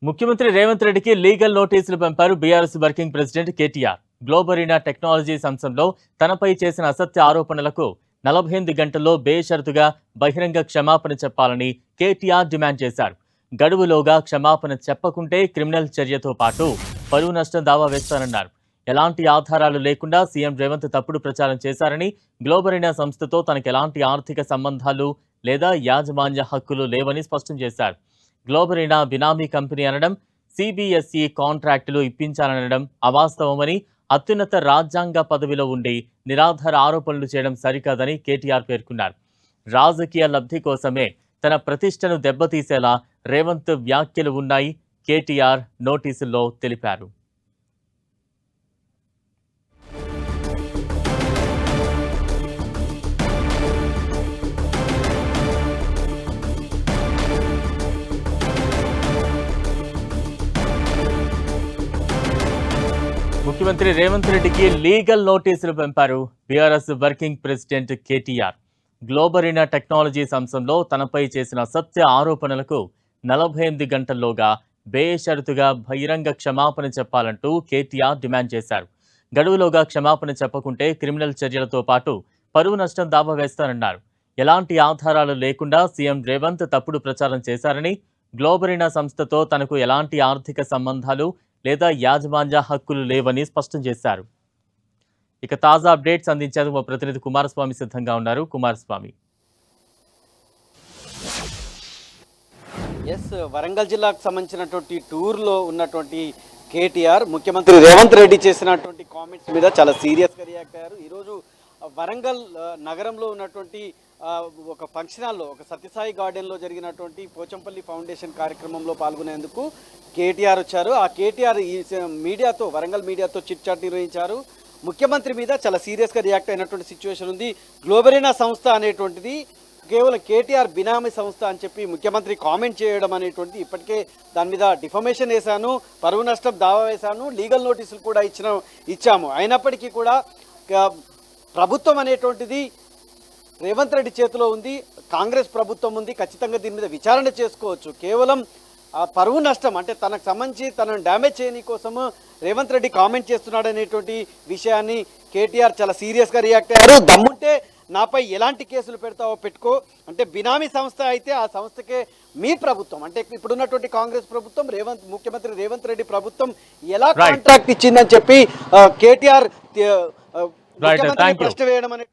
ముఖ్యమంత్రి రేవంత్ రెడ్డికి లీగల్ నోటీసులు పంపారు BRS working president KTR. Globarena technologies అంశంలో తనపై చేసిన అసత్య ఆరోపణలకు 48 గంటల్లో బేషరతుగా బహిరంగ క్షమాపణ చెప్పాలని కేటీఆర్ డిమాండ్ చేశారు. గడువులోగా క్షమాపణ చెప్పకుంటే క్రిమినల్ చర్యతో పాటు పరువు నష్టం దావా వేస్తారన్నారు. ఎలాంటి ఆధారాలు లేకుండా సీఎం రేవంత్ తప్పుడు ప్రచారం చేశారని, గ్లోబరీనా సంస్థతో తనకు ఎలాంటి ఆర్థిక సంబంధాలు లేదా యాజమాన్య హక్కులు లేవని స్పష్టం చేశారు. గ్లోబరీనా బినామీ కంపెనీ అనడం, సిబిఎస్ఈ కాంట్రాక్టులు ఇప్పించాలనడం అవాస్తవమని, అత్యున్నత రాజ్యాంగ పదవిలో ఉండి నిరాధార ఆరోపణలు చేయడం సరికాదని కేటీఆర్ పేర్కొన్నారు. రాజకీయ లబ్ధి కోసమే తన ప్రతిష్టను దెబ్బతీసేలా రేవంత్ వ్యాఖ్యలు ఉన్నాయి కేటీఆర్ నోటీసుల్లో తెలిపారు. ముఖ్యమంత్రి రేవంత్ రెడ్డికి లీగల్ నోటీసులు పంపారు BRS working president KTR. Globarena technologies అంశంలో తనపై చేసిన సత్య ఆరోపణలకు 48 గంటల్లోగా బేషరతుగా బహిరంగ క్షమాపణ చెప్పాలంటూ కేటీఆర్ డిమాండ్ చేశారు. గడువులోగా క్షమాపణ చెప్పకుంటే క్రిమినల్ చర్యలతో పాటు పరువు నష్టం దావా వేస్తారన్నారు. ఎలాంటి ఆధారాలు లేకుండా సీఎం రేవంత్ తప్పుడు ప్రచారం చేశారని, గ్లోబరీనా సంస్థతో తనకు ఎలాంటి ఆర్థిక సంబంధాలు లేదా యాజమాన్య హక్కులు లేవని స్పష్టం చేశారు. ఇక తాజా అప్డేట్స్ అందించేందుకు మా ప్రతినిధి కుమారస్వామి సిద్ధంగా ఉన్నారు. కుమారస్వామి, వరంగల్ జిల్లాకు సంబంధించినటువంటి టూర్లో ఉన్నటువంటి కేటీఆర్ ముఖ్యమంత్రి రేవంత్ రెడ్డి చేసినటువంటి కామెంట్స్ మీద చాలా సీరియస్గా రియాక్ట్ అయ్యారు. ఈరోజు వరంగల్ నగరంలో ఉన్నటువంటి ఒక ఫంక్షన్ హాల్లో, ఒక సత్యసాయి గార్డెన్లో జరిగినటువంటి పోచంపల్లి ఫౌండేషన్ కార్యక్రమంలో పాల్గొనేందుకు కేటీఆర్ వచ్చారు. ఆ కేటీఆర్ ఈ మీడియాతో, వరంగల్ మీడియాతో చిట్ చాట్ నిర్వహించారు. ముఖ్యమంత్రి మీద చాలా సీరియస్గా రియాక్ట్ అయినటువంటి సిచ్యువేషన్ ఉంది. గ్లోబరీనా సంస్థ అనేటువంటిది కేవలం కేటీఆర్ బినామీ సంస్థ అని చెప్పి ముఖ్యమంత్రి కామెంట్ చేయడం అనేటువంటిది, ఇప్పటికే దాని మీద డిఫమేషన్ వేశాను, పరువు నష్టం దావా వేశాను, లీగల్ నోటీసులు కూడా ఇచ్చాము. అయినప్పటికీ కూడా ప్రభుత్వం అనేటువంటిది రేవంత్ రెడ్డి చేతిలో ఉంది, కాంగ్రెస్ ప్రభుత్వం ఉంది, ఖచ్చితంగా దీని మీద విచారణ చేసుకోవచ్చు. కేవలం పరువు నష్టం అంటే తనకు సంబంధించి తనను డ్యామేజ్ చేయని కోసము రేవంత్ రెడ్డి కామెంట్ చేస్తున్నాడు అనేటువంటి విషయాన్ని కేటీఆర్ చాలా సీరియస్గా రియాక్ట్ అయ్యారు. దమ్ముంటే నాపై ఎలాంటి కేసులు పెడతావో పెట్టుకో, అంటే బినామీ సంస్థ అయితే ఆ సంస్థకే మీ ప్రభుత్వం, అంటే ఇప్పుడున్నటువంటి కాంగ్రెస్ ప్రభుత్వం, ముఖ్యమంత్రి రేవంత్ రెడ్డి ప్రభుత్వం ఎలా కాంట్రాక్ట్ ఇచ్చిందని చెప్పి కేటీఆర్ ప్రశ్న వేయడం అనేది